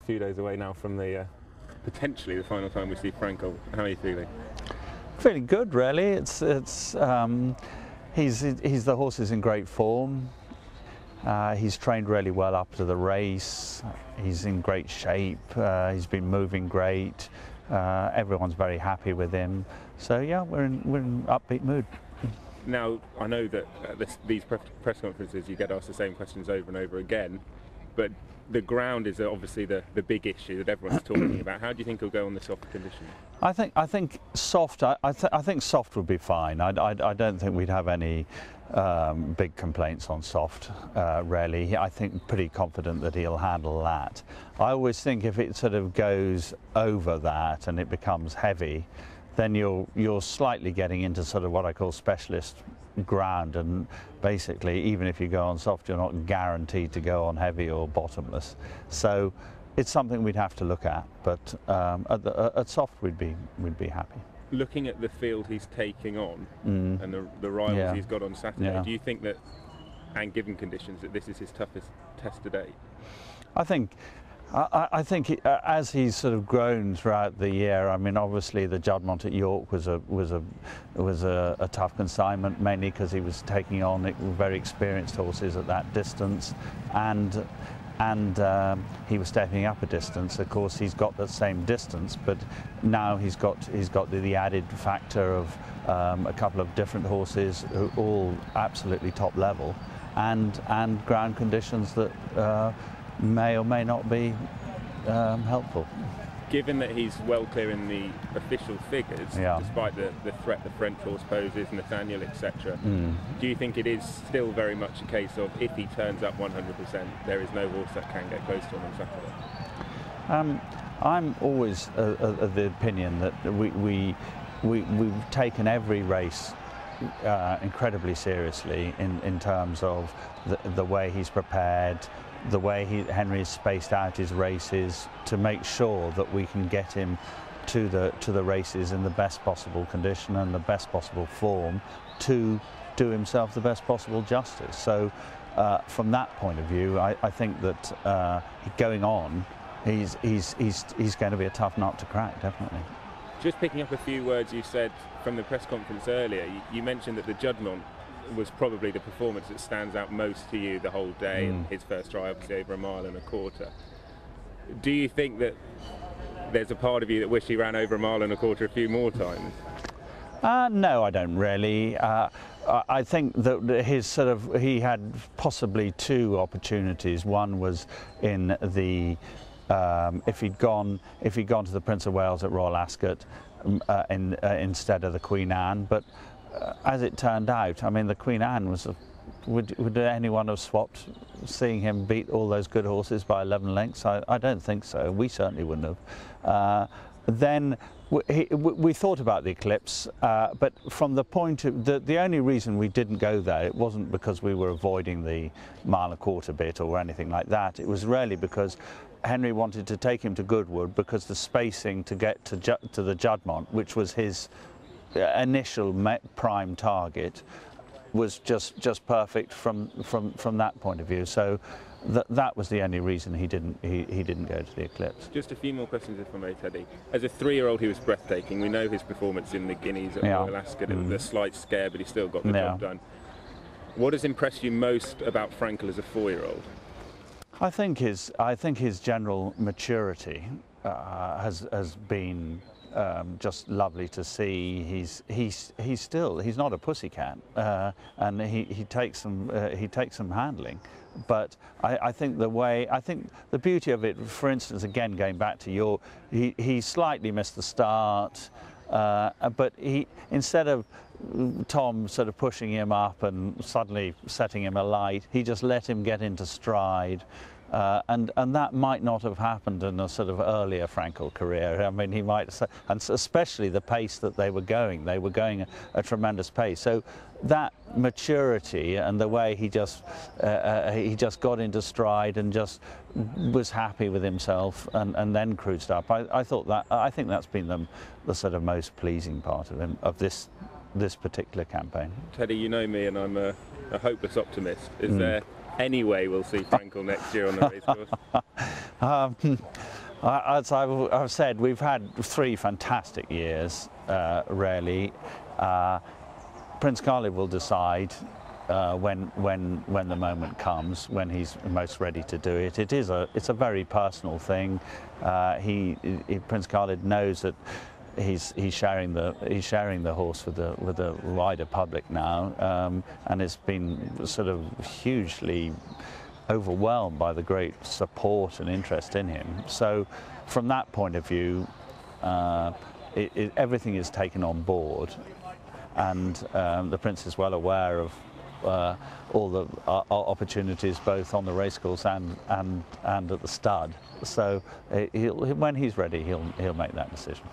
few days away now from the potentially the final time we see Frankel. How are you feeling? Feeling good, really. He's the horse is in great form. He's trained really well up to the race. He's in great shape. He's been moving great. Everyone's very happy with him. So yeah, we're in upbeat mood. Now, I know that these press conferences you get asked the same questions over and over again, but the ground is obviously the big issue that everyone's talking about. How do you think he'll go on the soft condition? I think soft. I think soft would be fine. I don't think we'd have any big complaints on soft. Really, I think pretty confident that he'll handle that. I always think if it sort of goes over that and it becomes heavy, then you're slightly getting into sort of what I call specialist ground, and basically even if you go on soft, you're not guaranteed to go on heavy or bottomless. So it's something we'd have to look at, but at soft we'd be happy. Looking at the field he's taking on and the rivals he's got on Saturday, do you think that, and given conditions, that this is his toughest test to date? I think as he's sort of grown throughout the year, I mean, obviously the Juddmonte at York was a tough consignment, mainly because he was taking on very experienced horses at that distance, and he was stepping up a distance. Of course, he's got the same distance, but now he's got the added factor of a couple of different horses, who all absolutely top level, and ground conditions that may or may not be helpful. Given that he's well clear in the official figures, despite the threat the French horse poses, Nathaniel, etc., do you think it is still very much a case of if he turns up 100%, there is no horse that can get close to him on Saturday? I'm always of the opinion that we've taken every race incredibly seriously in terms of the way he's prepared, the way Henry has spaced out his races to make sure that we can get him to the races in the best possible condition and the best possible form to do himself the best possible justice. So from that point of view, I think that going on, he's going to be a tough nut to crack, definitely. Just picking up a few words you said from the press conference earlier, you mentioned that the Juddmonte was probably the performance that stands out most to you the whole day, and his first try obviously over 1.25 miles. Do you think that there's a part of you that wish he ran over 1.25 miles a few more times? No, I don't really. I think that he had possibly two opportunities. One was in the if he'd gone to the Prince of Wales at Royal Ascot instead of the Queen Anne, but as it turned out, I mean, the Queen Anne was would anyone have swapped seeing him beat all those good horses by 11 lengths? I don't think so. We certainly wouldn't have. Then we thought about the Eclipse, but from the point of the only reason we didn't go there, it wasn't because we were avoiding the 1.25 mile bit or anything like that. It was really because Henry wanted to take him to Goodwood, because the spacing to get to the Juddmonte, which was his initial prime target, was just perfect from that point of view. So that was the only reason he didn't go to the Eclipse. Just a few more questions, if I may, Teddy. As a 3-year-old, he was breathtaking. We know his performance in the Guineas at Royal Ascot. It was a slight scare, but he still got the job done. What has impressed you most about Frankel as a 4-year-old? I think his general maturity has been just lovely to see. He's not a pussycat, and he takes some handling. But I think the beauty of it, for instance, again going back to York, he slightly missed the start, but instead of Tom sort of pushing him up and suddenly setting him alight, he just let him get into stride. And that might not have happened in a sort of earlier Frankel career. I mean, he might, and especially the pace that they were going a tremendous pace. So that maturity and the way he just got into stride and just was happy with himself and then cruised up. I think that's been the sort of most pleasing part of him, of this particular campaign. Teddy, you know me, and I'm a hopeless optimist. Is there any way we'll see Frankel next year on the racecourse? As I've said, we've had 3 fantastic years, really. Prince Khalid will decide when the moment comes, when he's most ready to do it. It's a very personal thing. Prince Khalid knows that he's sharing the horse with the wider public now, and it's been sort of hugely overwhelmed by the great support and interest in him. So from that point of view, everything is taken on board, and the Prince is well aware of all the opportunities both on the racecourse and at the stud. So when he's ready, he'll make that decision.